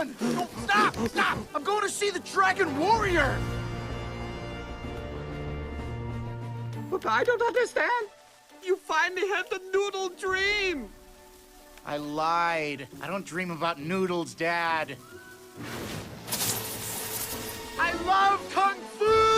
on! No, stop! Stop! I'm going to see the Dragon Warrior! But I don't understand. You finally had the noodle dream. I lied. I don't dream about noodles, Dad. I love Kung Fu!